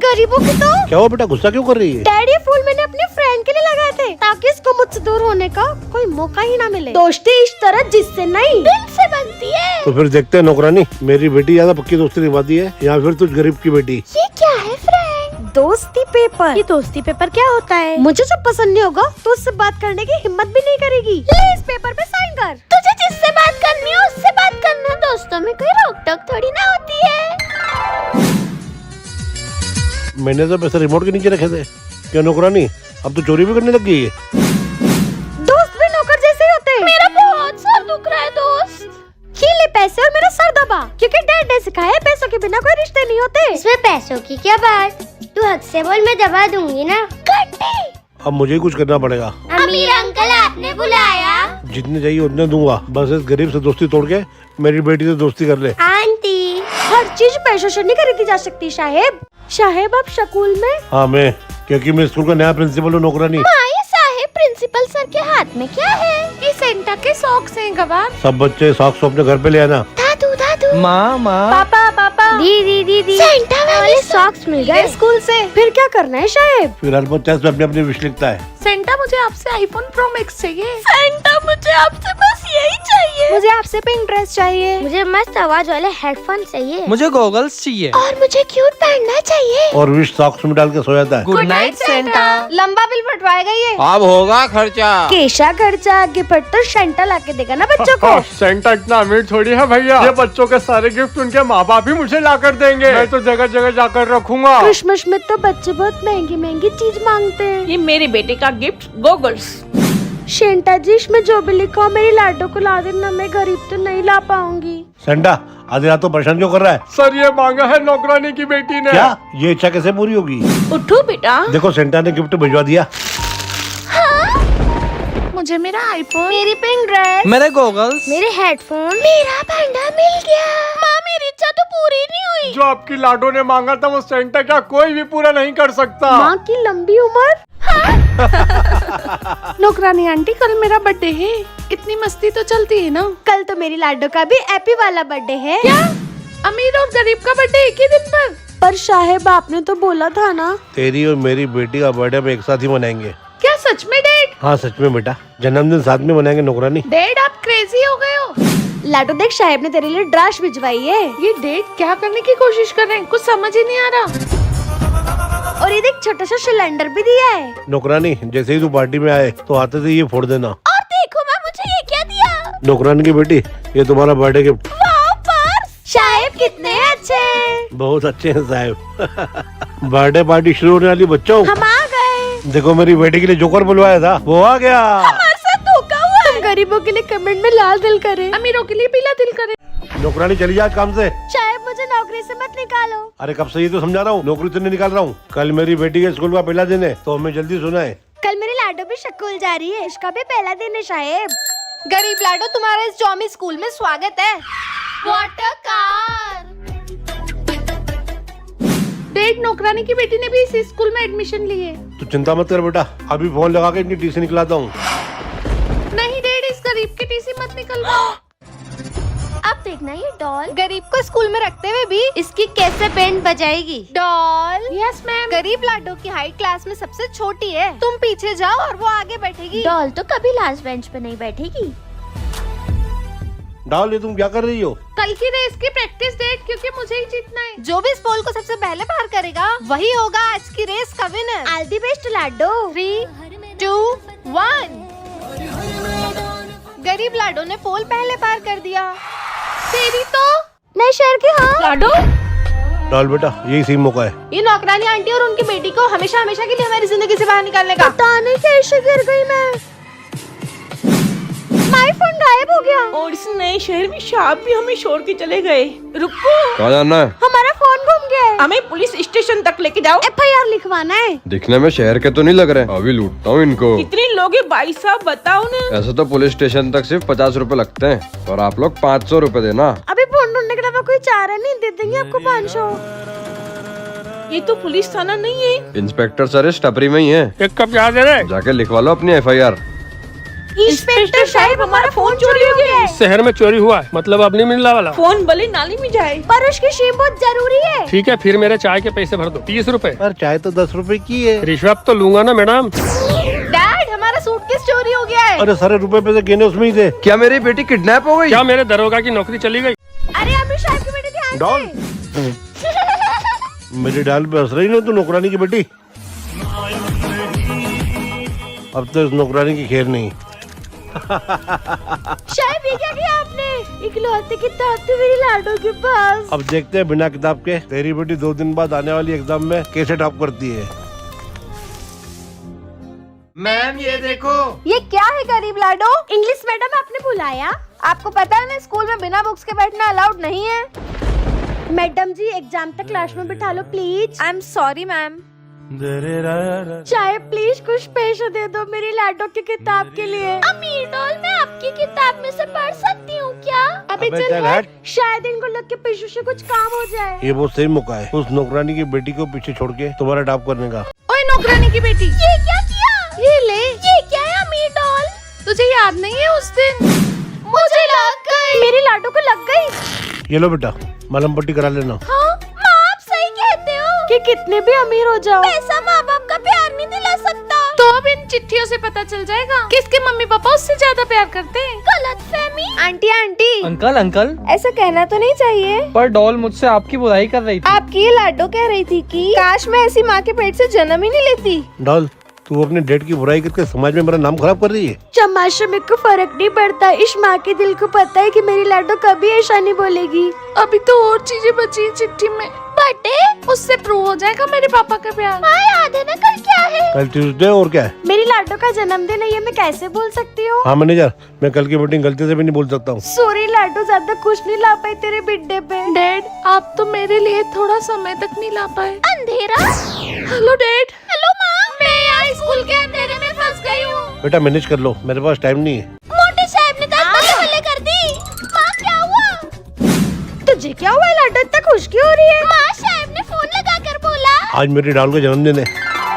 गरीबों की तो। क्या हुआ बेटा, गुस्सा क्यों कर रही है? डैडी, फूल मैंने अपने फ्रेंड के लिए लगाए थे ताकि इसको मुझसे दूर होने का कोई मौका ही ना मिले। दोस्ती इस तरह जिससे नहीं दिल से बनती है। तो फिर देखते हैं नौकरानी, मेरी बेटी ज्यादा पक्की दोस्ती निभाती है या फिर तुझ गरीब की बेटी। ये क्या है फ्रेंड? दोस्ती पेपर। ये दोस्ती पेपर क्या होता है? मुझे जब पसंद नहीं होगा तो उससे बात करने की हिम्मत भी नहीं करेगी। ले इस पेपर पे साइन कर। तुझे जिससे बात करनी है उससे बात करना। दोस्तों में कोई रोक टोक थोड़ी ना होती है। मैंने तो पैसे रिमोट के नीचे रखे थे। क्या नौकरानी अब तो चोरी भी करने लग गई है? दोस्त भी नौकर जैसे ही होते हैं। मेरा बहुत सर दुख रहा है दोस्त। ये ले पैसे और मेरा सर दबा, क्योंकि डैड ने सिखाया है पैसों के बिना कोई रिश्ते नहीं होते। इसमें पैसों की क्या बात, तू हद से बोल, मैं दबा दूंगी ना। अब मुझे ही कुछ करना पड़ेगा। अमीर अंकल आपने बुलाया? जितने चाहिए उतने दूंगा, बस इस गरीब से दोस्ती तोड़ के मेरी बेटी से दोस्ती कर ले। आंटी, हर चीज पैसों से नहीं खरीदी जा सकती साहेब। साहेब आप स्कूल में? हाँ मैं, क्योंकि मैं स्कूल का नया प्रिंसिपल हूँ नौकरानी। माए साहेब, प्रिंसिपल सर के हाथ में क्या है? ये सेंटा के सॉक्स हैं गवार। सब बच्चे सॉक्स अपने घर पे ले आना। दादू दादू, माँ माँ, पापा पापा, दी दी दी, सेंटा वाले सॉक्स मिल गए स्कूल से। फिर क्या करना है साहेब? फिर हर बच्चा इसमें अपनी अपनी विश लिखता है। सेंटा, मुझे आपसे आईफोन प्रो मैक्स चाहिए। सेंटा, मुझे आपसे बस यही चाहिए। मुझे आपसे पिंटरेस्ट चाहिए। मुझे मस्त आवाज वाले हेडफोन चाहिए। मुझे गॉगल्स चाहिए। और मुझे क्यूट पहनना चाहिए। और विश सॉक्स में डाल के सो जाता है। Good night Santa. लंबा बिल फटवाएगा ये। अब होगा खर्चा। केशा खर्चा, गिफ्ट तो सेंटा लाके देगा ना बच्चों को। सेंटा इतना अमीर थोड़ी है भैया, ये बच्चों के सारे गिफ्ट उनके माँ बाप ही मुझे ला कर देंगे। मैं तो जगह जगह जाकर रखूंगा। क्रिसमस में तो बच्चे बहुत महंगी महंगी चीज मांगते हैं। ये मेरे बेटे का गिफ्ट गोगल्स। सेंटा जी, इसमें जो भी लिखा हो मेरी लाडो को ला देना। मैं गरीब तो नहीं ला पाऊंगी। सेंटा आधी रात तो परेशान क्यों कर रहा है? सर ये मांगा है नौकरानी की बेटी ने। क्या ये इच्छा कैसे पूरी होगी? उठो बेटा, देखो सेंटा ने गिफ्ट भिजवा दिया। मुझे मेरा आईफोन, मेरी पिंक ड्रेस, मेरे गॉगल्स, मेरे हेडफोन, मेरा पांडा मिल गया। माँ, मेरी इच्छा तो पूरी नहीं हुई। जो आपकी लाडो ने मांगा था वो सेंटा क्या कोई भी पूरा नहीं कर सकता। माँ की लंबी उम्र। नौकरानी आंटी, कल मेरा बर्थडे है, इतनी मस्ती तो चलती है ना। कल तो मेरी लाडो का भी हैप्पी वाला बर्थडे है। क्या अमीर और गरीब का बर्थडे एक ही दिन पर? साहेब आपने तो बोला था ना। तेरी और मेरी बेटी का बर्थडे हम एक साथ ही मनाएंगे। क्या सच में डैड? हाँ सच में बेटा, जन्मदिन साथ में मनाएंगे नौकरानी। डैड आप क्रेजी हो गए हो। लाडो देख, साहेब ने तेरे लिए ड्राश भिजवाई है। ये डैड क्या करने की कोशिश कर रहे हैं, कुछ समझ ही नहीं आ रहा। और ये देख, छोटा सा सिलेंडर भी दिया है। नौकरानी जैसे ही तू पार्टी में आए तो आते से ये फोड़ देना। और देखो माँ, मुझे ये क्या दिया? नौकरानी की बेटी, ये तुम्हारा बर्थडे गिफ्ट। वाह पर्स! साहेब कितने अच्छे हैं। बहुत अच्छे हैं साहब। बर्थडे पार्टी शुरू होने वाली बच्चों। हम आ गए। देखो मेरी बेटी के लिए जोकर बुलवाया था, वो आ गया। हमारे साथ धोखा हुआ है। तुम गरीबों के लिए कमेंट में लाल दिल करे, अमीरों के लिए पीला दिल करे। नौकरानी चली जा आज काम से। साहेब मुझे नौकरी से मत निकालो। अरे कब से ये तो समझा रहा हूँ, नौकरी तो नहीं निकाल रहा हूँ। कल मेरी बेटी के स्कूल का पहला दिन है तो हमें जल्दी सुना है। कल मेरी लाडो भी स्कूल जा रही है, इसका भी पहला दिन है साहेब। गरीब लाडो, तुम्हारा इस जॉमी स्कूल में स्वागत है। Water car. डैड, नौकरानी की बेटी ने भी इस स्कूल में एडमिशन ली है। तू चिंता मत कर बेटा, अभी फोन लगा के इनकी टीसी निकलाता हूँ। नहीं डैड, इस गरीब की टीसी मत निकलवाओ। अब देखना ये डॉल गरीब को स्कूल में रखते हुए भी इसकी कैसे बैंड बजाएगी। डॉल। Yes ma'am. गरीब लाडो की हाइट क्लास में सबसे छोटी है। तुम पीछे जाओ और वो आगे बैठेगी। डॉल तो कभी लास्ट बेंच पे नहीं बैठेगी। डाल, ये तुम क्या कर रही हो? कल की रेस की प्रैक्टिस डेट, क्योंकि मुझे ही जीतना है। जो भी इस पोल को सबसे पहले पार करेगा वही होगा आज की रेस का विनर। ऑल द बेस्ट लाडो। 3, 2, 1। गरीब लाडो ने पोल पहले पार कर दिया। तेरी तो नए शहर की। हाँ लाडो, डाल बेटा, यही सही मौका है। ये नौकरानी आंटी और उनकी बेटी को हमेशा हमेशा के लिए हमारी जिंदगी से बाहर निकालने का। पता नहीं कैसे गिर गई मैं। माय फोन गायब हो गया। और इस नए शहर में सांप भी हमें छोड़ के चले गए। रुको, कहाँ जाना है? हमारा फोन गुम गया है। हमें पुलिस स्टेशन तक लेके जाओ। FIR लिखवाना है। दिखने में शहर के तो नहीं लग रहे, अभी लूटता हूँ इनको। कितने लोग हैं भाई साहब, बताओ ना। ऐसे तो पुलिस स्टेशन तक सिर्फ 50 रुपए लगते हैं और आप लोग 500 रुपए देना। अभी फोन ढूंढने के अलावा कोई चारा नहीं, दे देंगे आपको 500। ये तो पुलिस थाना नहीं है। इंस्पेक्टर सर इस टपरी में ही है। एक कप यहाँ दे रहे। जाके लिखवा लो अपनी FIR। इंस्पेक्टर साहब, हमारा फोन चोरी हो गया है। शहर में चोरी हुआ है, मतलब अब नहीं मिलने वाला। फोन भले नाली में जाए। पर उसकी सिम बहुत जरूरी है। ठीक है, फिर मेरे चाय के पैसे भर दो, 30 रुपए। पर चाय तो 10 रुपए की है। रिश्वत तो लूंगा ना मैडम। डैड, हमारा सूटकेस चोरी हो गया है। अरे सारे रुपए पैसे गिने उसमें ही थे। क्या मेरी बेटी किडनैप हो गई? क्या मेरे दरोगा की नौकरी चली गई? अरे अमीर साहब की बेटी ध्यान डॉल से। मेरी डाल पे हंस रही ना तू, नौकरानी की बेटी। अब तो इस नौकरानी की खैर नहीं। साहब ये क्या किया आपने? इकलौते किताब थी मेरी लाडो के पास। अब देखते हैं बिना किताब के तेरी बेटी 2 दिन बाद आने वाली एग्जाम में कैसे टॉप करती है। मैम ये देखो। ये क्या है गरीब लाडो? इंग्लिश मैडम आपने बुलाया? आपको पता है ना स्कूल में बिना बुक्स के बैठना अलाउड नहीं है। मैडम जी एग्जाम तक क्लास में बिठा लो please. I am sorry ma'am. चाहे प्लीज कुछ पैसे दे दो मेरी लाडो की किताब के लिए। अमीर डॉल, मैं आपकी किताब में से पढ़ सकती हूँ क्या? अभी अबे चल चल हट। हट। शायद इनको लग के पीछे से कुछ काम हो जाए। ये बहुत सही मौका है उस नौकरानी की बेटी को पीछे छोड़ के तुम्हारा टॉप करने का। ओए नौकरानी की बेटी, ये क्या किया? ये ले। ये क्या है अमीर डॉल? तुझे याद नहीं है उस दिन? मुझे लग गई। मेरी लाडो को लग गई। ये लो बेटा, मलहम पट्टी करा लेना। हाँ माँ, आप सही कहते हो कि कितने भी अमीर हो जाओ, पैसा माँ बाप का प्यार नहीं दिला सकता। तो अब इन चिट्ठियों से पता चल जाएगा किसके मम्मी पापा उससे ज्यादा प्यार करते हैं। गलतफहमी। आंटी आंटी, अंकल अंकल, ऐसा कहना तो नहीं चाहिए, पर डॉल मुझसे आपकी बुराई कर रही थी। आपकी ये लाडो कह रही थी कि काश मैं ऐसी माँ के पेट से जन्म ही नहीं लेती। डॉल, तू अपने डेड की बुराई करके समाज में मेरा नाम खराब कर रही है। चमाशे में को फर्क नहीं पड़ता। इस माँ के दिल को पता है कि मेरी लाडो कभी ऐसा नहीं बोलेगी। अभी तो और चीजें बची हैं चिट्ठी में, बटे उससे प्रूव हो जाएगा मेरे पापा का प्यार। हाँ याद है ना, कल क्या है? कल ट्यूसडे और क्या है? मेरी लाडो का जन्मदिन है, ये मैं कैसे बोल सकती हूँ? हाँ मैनेजर, मैं कल की मीटिंग गलती से भी नहीं बोल सकता हूँ। सॉरी लाडो, ज्यादा खुश नहीं ला पाई तेरे बर्थडे पे। डैड, आप तो मेरे लिए थोड़ा समय तक नहीं ला पाए। अंधेरा। Hello dad. हेलो माँ, मैं यहाँ स्कूल के अंधेरे में फंस गई हूँ। बेटा मैनेज कर लो, मेरे पास टाइम नहीं है। मोटे साहब ने दांत बल्ले कर दी। माँ क्या हुआ? तुझे क्या हुआ लाडो, इतना खुश क्यों हो रही है? माँ साहब ने फोन लगा कर बोला आज मेरी डाल का जन्मदिन है,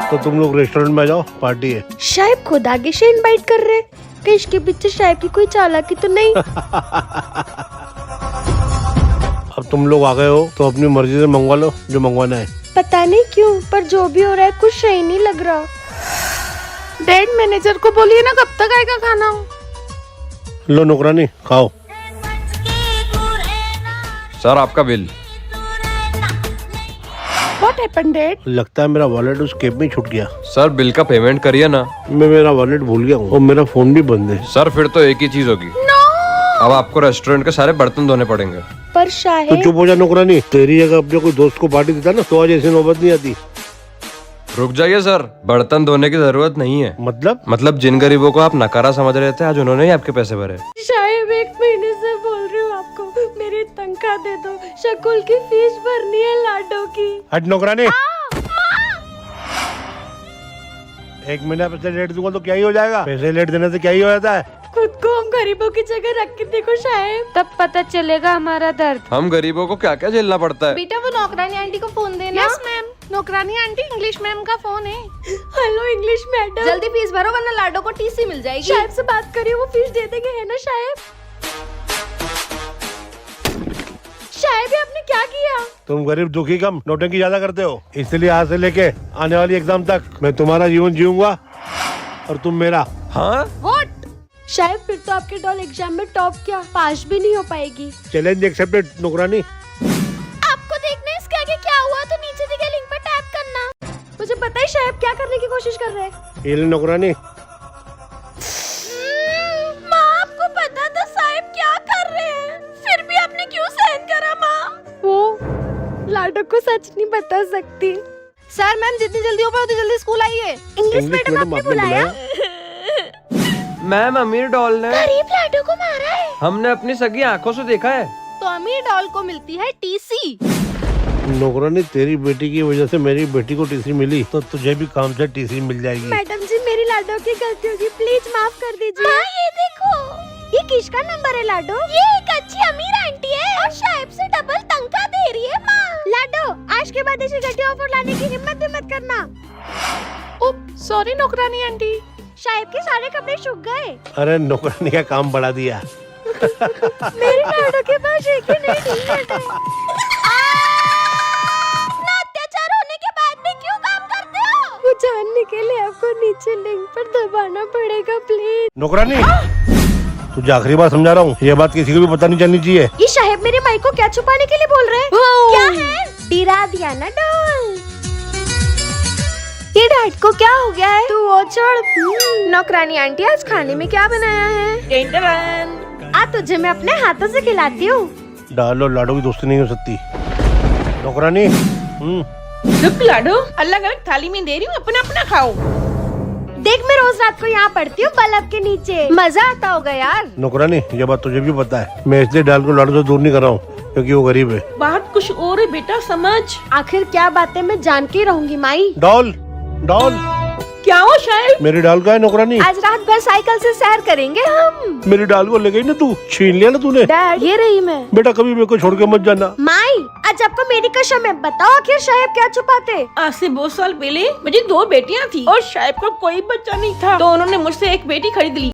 तो तुम लोग रेस्टोरेंट में आ जाओ, पार्टी है। शायद खुद आगे से इनवाइट कर रहे कि इसके पीछे शायद की कोई चालाकी तो नहीं। अब तुम लोग आ गए हो तो अपनी मर्जी से मंगवा लो जो मंगवाना है। पता नहीं क्यों, पर जो भी हो रहा है कुछ सही नहीं लग रहा। डैड, मैनेजर को बोलिए ना कब तक आएगा खाना। लो नौकरानी, खाओ। सर आपका बिल। What happened dad? लगता है मेरा वॉलेट उस कैब में छूट गया। सर बिल का पेमेंट करिए ना। मैं मेरा वॉलेट भूल गया हूँ और मेरा फोन भी बंद है। सर फिर तो एक ही चीज होगी, अब आपको रेस्टोरेंट के सारे बर्तन धोने पड़ेंगे। पर तो शायद चुप हो जा नौकरानी, तेरी जगह अपने कोई दोस्त को पार्टी देता ना तो आज ऐसी नौबत नहीं आती। रुक जाइए सर, बर्तन धोने की जरूरत नहीं है। मतलब जिन गरीबों को आप नकारा समझ रहे थे, आज उन्होंने ही आपके पैसे भरे। शायद 1 महीने से बोल रही हूँ आपको, मेरी तनख्वाह दे दो, शकुल की फीस भरनी है लाडो की। हट नौकरानी। 1 महीना पैसे लेट दूंगा तो क्या ही हो जाएगा? पैसे लेट देने से क्या ही हो जाता है? खुद को हम गरीबों की जगह रख के देखो शायद, तब पता चलेगा हमारा दर्द। हम गरीबों को क्या क्या झेलना पड़ता है। बेटा वो नौकरानी आंटी को फोन देना। Yes ma'am. नौकरानी आंटी, इंग्लिश मैम का फोन है। हेलो इंग्लिश मैडम, जल्दी फीस भरो वरना लाडो को टीसी मिल जाएगी। शायद से बात करिए, वो फीस दे देंगे, है ना शायद? शायद भी आपने क्या किया? तुम गरीब दुखी कम नौटंकी ज्यादा करते हो, इसलिए आज से लेके आने वाली एग्जाम तक मैं तुम्हारा जीवन जीऊंगा और तुम मेरा। हाँ व्हाट? शायद फिर तो आपके डॉल एग्जाम में टॉप क्या पास भी नहीं हो पाएगी। चैलेंज एक्सेप्टेड नौकरानी। आपको देखना है इसके आगे क्या हुआ तो नीचे दिए लिंक पर टैप करना। मुझे पता है शायद क्या करने की कोशिश कर रहे हैं। ये ले नौकरानी। माँ आपको पता था साहिब क्या कर रहे हैं, फिर भी आपने क्यों सहन करा माँ? वो लाडो को सच नहीं बता सकती। सर मैम जितनी जल्दी हो पाए उतनी जल्दी स्कूल आइए। इंग्लिश मैडम आपने बुलाया? मैम, अमीर डॉल ने गरीब लाडो को मारा है। हमने अपनी सगी आंखों से देखा है। तो अमीर डॉल को मिलती है टीसी। नौकरानी, तेरी बेटी की वजह से मेरी बेटी को टीसी मिली तो तुझे भी काम से टीसी मिल जाएगी। मैडम जी मेरी लाडो की गलती होगी, प्लीज माफ कर दीजिए। माँ ये देखो, ये किसका नंबर है लाडो? ये एक अच्छी अमीर आंटी है और साहिब से डबल तनख्वाह दे रही है माँ। लाडो आज के बाद ऐसी घटिया ऑफर लाने की हिम्मत भी मत करना। सॉरी नौकरानी आंटी। शायद के सारे कपड़े सूख गए। अरे नौकरानी का काम बढ़ा दिया। मेरी लाडो के पास एक ही नहीं टी-शर्ट है। इतना अत्याचार होने के बाद भी क्यों काम करते हो? वो जानने के लिए आपको नीचे लिंक पर दबाना पड़ेगा प्लीज। नौकरानी तुझे आखिरी बार समझा रहा हूँ, ये बात किसी को भी पता नहीं चलनी चाहिए। ये साहेब मेरे माई को क्या छुपाने के लिए बोल रहे हैं? क्या है? डरा दिया ना डॉल। ये डैड को क्या हो गया है? तू वो छोड़। नौकरानी आंटी आज खाने में क्या बनाया है? आ तुझे मैं अपने हाथों से खिलाती हूँ। डालो लाडो की दोस्ती नहीं हो सकती। नौकरानी चुप लाडो, अलग अलग थाली में दे रही हूँ, अपना अपना खाओ। देख मैं रोज रात को यहाँ पढ़ती हूँ बल्ब के नीचे, मजा आता होगा यार। नौकरानी ये बात तुझे भी पता है, मैं इसलिए डाल को लाडो से दूर नहीं कर रहा हूँ क्योंकि वो गरीब है। बात कुछ और है बेटा, समझ। आखिर क्या बातें मैं जान के ही रहूंगी माई। डॉल डॉल क्या हो शायद? मेरी डाल का है नौकरानी? आज रात भर साइकिल से सैर करेंगे हम। मेरी डाल को ले गई ना तू, छीन लिया ना तूने। डैड ये रही मैं। बेटा कभी मेरे को छोड़ के मत जाना। माई आज आपको मेरी कसम है, बताओ आखिर साहेब क्या छुपाते? आज से बहुत साल पहले मुझे 2 बेटियां थी और शायद को कोई बच्चा नहीं था, तो उन्होंने मुझसे एक बेटी खरीद ली।